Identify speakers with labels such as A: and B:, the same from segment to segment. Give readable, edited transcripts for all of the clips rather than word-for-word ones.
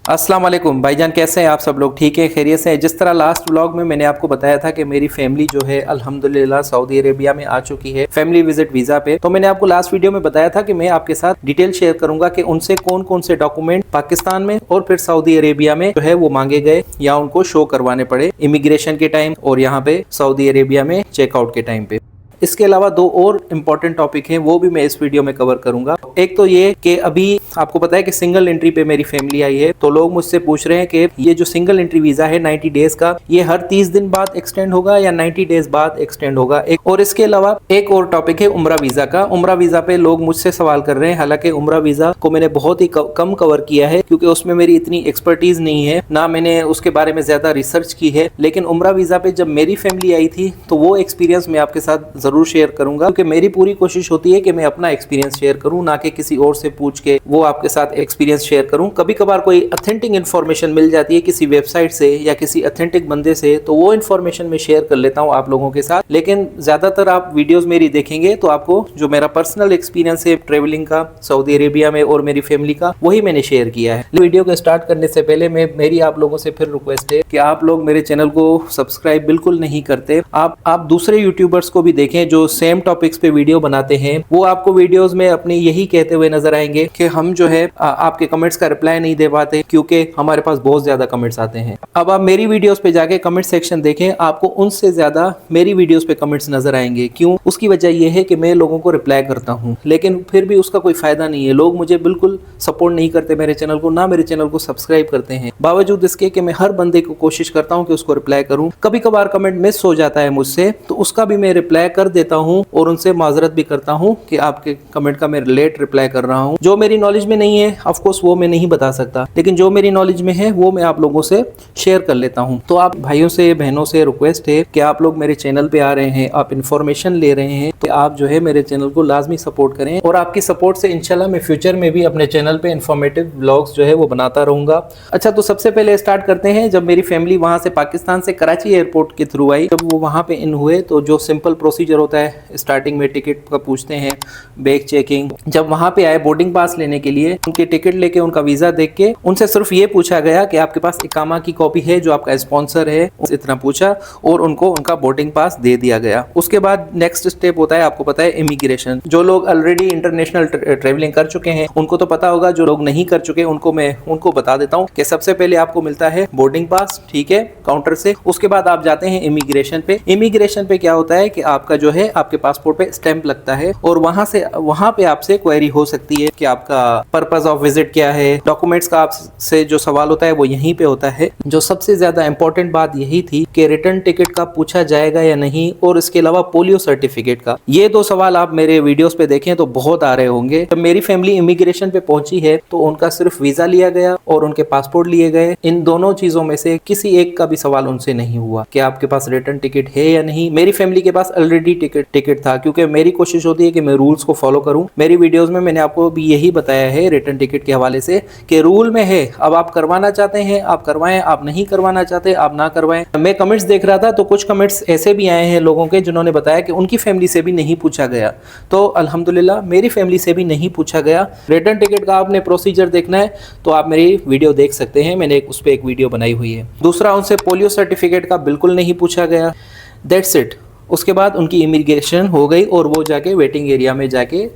A: अस्सलाम वालेकुम भाईजान, कैसे हैं आप सब लोग? ठीक है, खैरियत से हैं? जिस तरह लास्ट व्लॉग में मैंने आपको बताया था कि मेरी फैमिली जो है अल्हम्दुलिल्लाह सऊदी अरेबिया में आ चुकी है फैमिली विजिट वीज़ा पे। तो मैंने आपको लास्ट वीडियो में बताया था कि मैं आपके साथ डिटेल शेयर करूंगा कि उनसे कौन कौन से डॉक्यूमेंट पाकिस्तान में और फिर सऊदी अरेबिया में जो है वो मांगे गए या उनको शो करवाने पड़े इमिग्रेशन के टाइम और यहाँ पे सऊदी अरेबिया में चेकआउट के टाइम पे। इसके अलावा दो और इम्पॉर्टेंट टॉपिक हैं, वो भी मैं इस वीडियो में कवर करूंगा। एक तो ये कि अभी आपको पता है कि सिंगल एंट्री पे मेरी फैमिली आई है, तो लोग मुझसे पूछ रहे हैं कि ये जो सिंगल एंट्री वीजा है 90 डेज का, ये हर 30 दिन बाद एक्सटेंड होगा या 90 डेज बाद एक्सटेंड होगा। एक और इसके अलावा एक और टॉपिक है उम्रा वीजा का। उम्रा वीजा पे लोग मुझसे सवाल कर रहे हैं, हालांकि उम्रा वीजा को मैंने बहुत ही कम कवर किया है क्योंकि उसमें मेरी इतनी एक्सपर्टीज नहीं है, ना मैंने उसके बारे में ज्यादा रिसर्च की है। लेकिन उम्रा वीजा पे जब मेरी फैमिली आई थी तो वो एक्सपीरियंस मैं आपके साथ जरूर शेयर करूंगा, क्योंकि मेरी पूरी कोशिश होती है कि मैं अपना एक्सपीरियंस शेयर करूं, ना कि किसी और से पूछ के वो आपके साथ एक्सपीरियंस शेयर करूं। कभी कभार कोई ऑथेंटिक इन्फॉर्मेशन मिल जाती है किसी वेबसाइट से या किसी ऑथेंटिक बंदे से, तो वो इन्फॉर्मेशन मैं शेयर कर लेता हूं आप लोगों के साथ। लेकिन ज्यादातर आप वीडियोस मेरी देखेंगे तो आपको जो मेरा पर्सनल एक्सपीरियंस है ट्रेवलिंग का सऊदी अरेबिया में और मेरी फैमिली का, वही मैंने शेयर किया है। वीडियो को स्टार्ट करने से पहले मेरी आप लोगों से फिर रिक्वेस्ट है कि आप लोग मेरे चैनल को सब्सक्राइब बिल्कुल नहीं करते। आप दूसरे यूट्यूबर्स को भी देखें जो सेम टॉपिक्स पे वीडियो बनाते हैं, वो आपको वीडियोस में अपने यही कहते हुए नजर आएंगे कि हम जो है आपके कमेंट्स का रिप्लाई नहीं दे पाते क्योंकि हमारे पास बहुत ज्यादा कमेंट्स आते हैं। अब आप मेरी वीडियोस पे जाके कमेंट सेक्शन देखें, आपको उनसे ज्यादा मेरी वीडियोस पे कमेंट्स नजर आएंगे। क्यों? उसकी वजह यह है कि मैं लोगों को रिप्लाई करता हूं, लेकिन फिर भी उसका कोई फायदा नहीं है। लोग मुझे बिल्कुल सपोर्ट नहीं करते मेरे चैनल को, ना मेरे चैनल को सब्सक्राइब करते हैं, बावजूद इसके कि मैं हर बंदे को कोशिश करता हूं कि उसको रिप्लाई करूं। कभी कभार कमेंट मिस हो जाता है मुझसे, तो उसका भी मैं रिप्लाई कर देता हूं और उनसे माजरत भी करता हूं कि आपके कमेंट का मैं लेट रिप्लाई कर रहा हूं। जो मेरी नॉलेज में नहीं है ऑफ कोर्स वो मैं नहीं बता सकता, लेकिन जो मेरी नॉलेज में है वो मैं आप लोगों से शेयर कर लेता हूं। तो आप भाइयों से बहनों से रिक्वेस्ट है कि आप लोग मेरे चैनल पे आ रहे हैं, आप इन्फॉर्मेशन ले रहे हैं, तो आप जो है मेरे चैनल को लाजमी सपोर्ट करें। और आपकी सपोर्ट से इंशाल्लाह मैं फ्यूचर में भी अपने चैनल पे इन्फॉर्मेटिव व्लॉग्स जो है वो बनाता रहूंगा। अच्छा, तो सबसे पहले स्टार्ट करते हैं। जब मेरी फैमिली वहां से पाकिस्तान से कराची एयरपोर्ट के थ्रू आई, जब वो वहां पे इन हुए तो जो सिंपल प्रोसीजर होता है, स्टार्टिंग में टिकट का पूछते हैं, बैग चेकिंग। जब वहां पे आए बोर्डिंग पास लेने के लिए, उनके टिकट लेके उनका वीजा देख के उनसे सिर्फ ये पूछा गया कि आपके पास इकामा की कॉपी है जो आपका स्पॉन्सर है, इतना पूछा और उनको उनका बोर्डिंग पास दे दिया गया। उसके बाद नेक्स्ट स्टेप होता है, आपको पता है, इमिग्रेशन। जो लोग ऑलरेडी इंटरनेशनल ट्रेवलिंग कर चुके हैं उनको तो पता होगा, जो लोग नहीं कर चुके उनको मैं उनको बता देता हूँ कि सबसे पहले आपको मिलता है बोर्डिंग पास, ठीक है, काउंटर से। उसके बाद आप जाते हैं इमिग्रेशन पे। इमिग्रेशन पे क्या होता है कि आपका जो है आपके पासपोर्ट पे स्टैंप लगता है और वहां पे आपसे क्वेरी हो सकती है कि आपका पर्पस ऑफ विजिट क्या है। डॉक्यूमेंट्स का आपसे जो सवाल होता है वो यहीं पे होता है। जो सबसे ज्यादा इंपॉर्टेंट बात यही थी कि रिटर्न टिकट का पूछा जाएगा या नहीं, और इसके अलावा पोलियो सर्टिफिकेट का। ये दो सवाल आप मेरे वीडियोस पे देखें तो बहुत आ रहे होंगे। जब मेरी फैमिली इमिग्रेशन पे पहुंची है तो उनका सिर्फ वीजा लिया गया और उनके पासपोर्ट लिए गए। इन दोनों चीजों में से किसी एक का भी सवाल उनसे नहीं हुआ कि आपके पास रिटर्न टिकट है या नहीं। मेरी फैमिली के पास ऑलरेडी टिकट था, क्योंकि मेरी कोशिश होती है कि मैं रूल्स को फॉलो करूं। मेरी वीडियोस में मैंने आपको भी यही बताया है रिटर्न टिकट के हवाले से कि रूल में है, अब आप करवाना चाहते हैं आप करवाएं, आप नहीं करवाना चाहते आप ना करवाएं। मैं कमेंट्स देख रहा था तो कुछ कमेंट्स ऐसे भी आए हैं लोगों के जिन्होंने बताया कि उनकी फैमिली से भी नहीं पूछा गया। तो अल्हम्दुलिल्लाह मेरी फैमिली से भी नहीं पूछा गया। रिटर्न टिकट का आपने प्रोसीजर देखना है तो आप मेरी वीडियो देख सकते हैं, मैंने उस पर एक वीडियो बनाई हुई है। दूसरा, उनसे पोलियो सर्टिफिकेट का बिल्कुल नहीं पूछा गया। That's it. उसके बाद उनकी इमिग्रेशन हो गई और वो जाके वेटिंग एरिया में जाके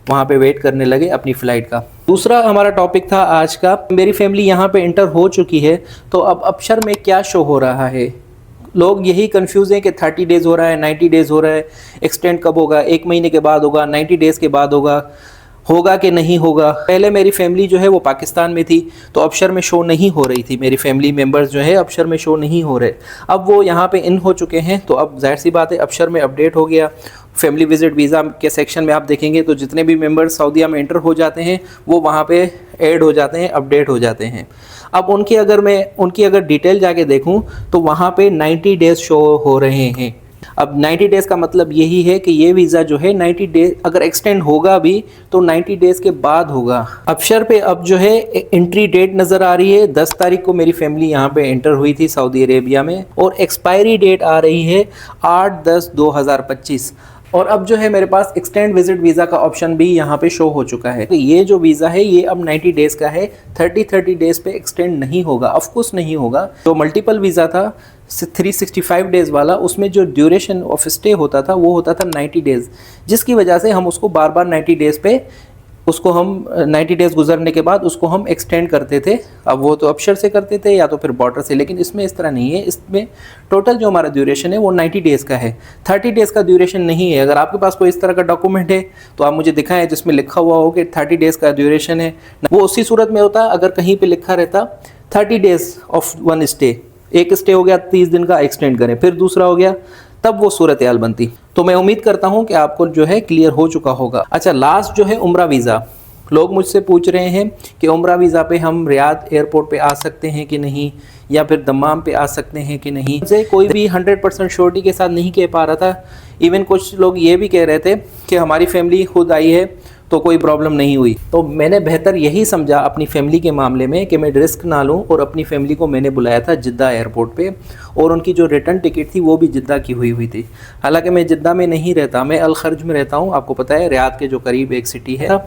A: वहाँ पे वेट करने लगे अपनी फ़्लाइट का। दूसरा हमारा टॉपिक था आज का, मेरी फैमिली यहाँ पे इंटर हो चुकी है, तो अब अबशर में क्या शो हो रहा है। लोग यही कंफ्यूज हैं कि 30 डेज़ हो रहा है, 90 डेज़ हो रहा है, एक्सटेंड कब होगा, 1 महीने के बाद होगा, 90 डेज़ के बाद होगा कि नहीं होगा। पहले मेरी फैमिली जो है वो पाकिस्तान में थी तो अबशर में शो नहीं हो रही थी, मेरी फैमिली मेंबर्स जो है अबशर में शो नहीं हो रहे। अब वो यहाँ पे इन हो चुके हैं तो अब जाहिर सी बात है अबशर में अपडेट हो गया। फैमिली विजिट वीज़ा के सेक्शन में आप देखेंगे तो जितने भी मेंबर्स सऊदीया में इंटर हो जाते हैं वो वहाँ पे ऐड हो जाते हैं, अपडेट हो जाते हैं। अब उनकी अगर डिटेल जाके देखूँ तो वहाँ पे 90 डेज़ शो हो रहे हैं। अब 90 डेज़ का मतलब यही है कि ये वीज़ा जो है 90 डेज अगर एक्सटेंड होगा भी तो 90 डेज़ के बाद होगा। अबशर पे अब जो है एंट्री डेट नज़र आ रही है, 10 तारीख को मेरी फैमिली यहाँ पे एंटर हुई थी सऊदी अरेबिया में और एक्सपायरी डेट आ रही है 8/10/2025। और अब जो है मेरे पास एक्सटेंड विजिट वीज़ा का ऑप्शन भी यहाँ पे शो हो चुका है। तो ये जो वीज़ा है ये अब 90 डेज़ का है, 30 डेज़ पे एक्सटेंड नहीं होगा, ऑफकोर्स नहीं होगा। तो मल्टीपल वीज़ा था 365 डेज़ वाला, उसमें जो ड्यूरेशन ऑफ स्टे होता था वो होता था 90 डेज़, जिसकी वजह से हम उसको बार बार 90 डेज़ पे उसको हम 90 डेज़ गुजरने के बाद उसको हम एक्सटेंड करते थे। अब वो तो अपशर से करते थे या तो फिर बॉर्डर से, लेकिन इसमें इस तरह नहीं है। इसमें टोटल जो हमारा ड्यूरेशन है वो 90 डेज़ का है, 30 डेज़ का ड्यूरेशन नहीं है। अगर आपके पास कोई इस तरह का डॉक्यूमेंट है तो आप मुझे दिखाएं जिसमें लिखा हुआ हो कि 30 डेज़ का ड्यूरेशन है। वो उसी सूरत में होता अगर कहीं पर लिखा रहता 30 डेज़ ऑफ वन स्टे, एक स्टे हो गया 30 दिन का, एक्सटेंड करें, फिर दूसरा हो गया, तब वो सूरत हाल बनती। तो मैं उम्मीद करता हूं कि आपको जो है क्लियर हो चुका होगा। अच्छा, लास्ट जो है उम्रा वीज़ा, लोग मुझसे पूछ रहे हैं कि उम्रा वीज़ा पे हम रियाद एयरपोर्ट पे आ सकते हैं कि नहीं, या फिर दम्माम पे आ सकते हैं कि नहीं। मुझे कोई भी 100% श्योरिटी के साथ नहीं कह पा रहा था। इवन कुछ लोग ये भी कह रहे थे कि हमारी फैमिली खुद आई है तो कोई प्रॉब्लम नहीं हुई। तो मैंने बेहतर यही समझा अपनी फैमिली के मामले में कि मैं रिस्क ना लूं, और अपनी फैमिली को मैंने बुलाया था जिद्दा एयरपोर्ट पे, और उनकी जो रिटर्न टिकट थी वो भी जिद्दा की हुई थी। हालांकि मैं जिद्दा में नहीं रहता, मैं अल खर्ज में रहता हूं, आपको पता है रियाद के जो करीब एक सिटी है।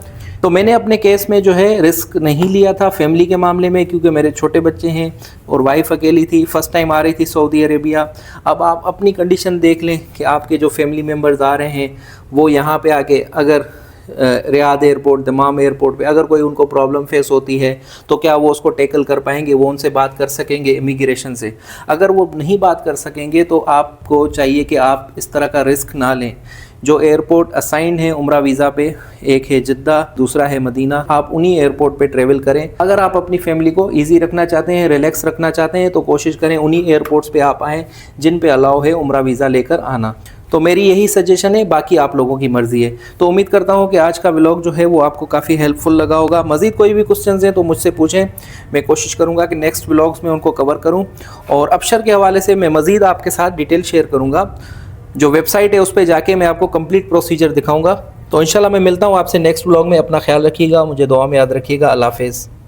A: तो मैंने अपने केस में जो है रिस्क नहीं लिया था फैमिली के मामले में, क्योंकि मेरे छोटे बच्चे हैं और वाइफ अकेली थी, फ़र्स्ट टाइम आ रही थी सऊदी अरेबिया। अब आप अपनी कंडीशन देख लें कि आपके जो फैमिली मेम्बर्स आ रहे हैं वो यहाँ पे आके अगर रियाद एयरपोर्ट, दमाम एयरपोर्ट पे अगर कोई उनको प्रॉब्लम फेस होती है तो क्या वो उसको टैकल कर पाएंगे, वो उनसे बात कर सकेंगे इमिग्रेशन से? अगर वो नहीं बात कर सकेंगे तो आपको चाहिए कि आप इस तरह का रिस्क ना लें। जो एयरपोर्ट असाइन है उम्रा वीज़ा पे, एक है जिद्दा, दूसरा है मदीना, आप उन्हीं एयरपोर्ट पे ट्रेवल करें। अगर आप अपनी फैमिली को इजी रखना चाहते हैं, रिलैक्स रखना चाहते हैं, तो कोशिश करें उन्हीं एयरपोर्ट्स पे आप आएँ जिन पे अलाउ है उम्रा वीज़ा लेकर आना। तो मेरी यही सजेशन है, बाकी आप लोगों की मर्ज़ी है। तो उम्मीद करता हूँ कि आज का व्लॉग जो है वो आपको काफ़ी हेल्पफुल लगा होगा। मज़ीद कोई भी क्वेश्चंस हैं तो मुझसे पूछें, मैं कोशिश करूँगा कि नेक्स्ट व्लॉग्स में उनको कवर करूँ। और अपशर के हवाले से मैं मज़ीद आपके साथ डिटेल शेयर करूँगा। जो वेबसाइट है उस पर जाके मैं आपको कंप्लीट प्रोसीजर दिखाऊँगा। तो इंशाल्लाह मैं मिलता हूँ आपसे नेक्स्ट व्लॉग में। अपना ख्याल रखिएगा, मुझे दुआ में याद रखिएगा। अल्लाह हाफ़िज़।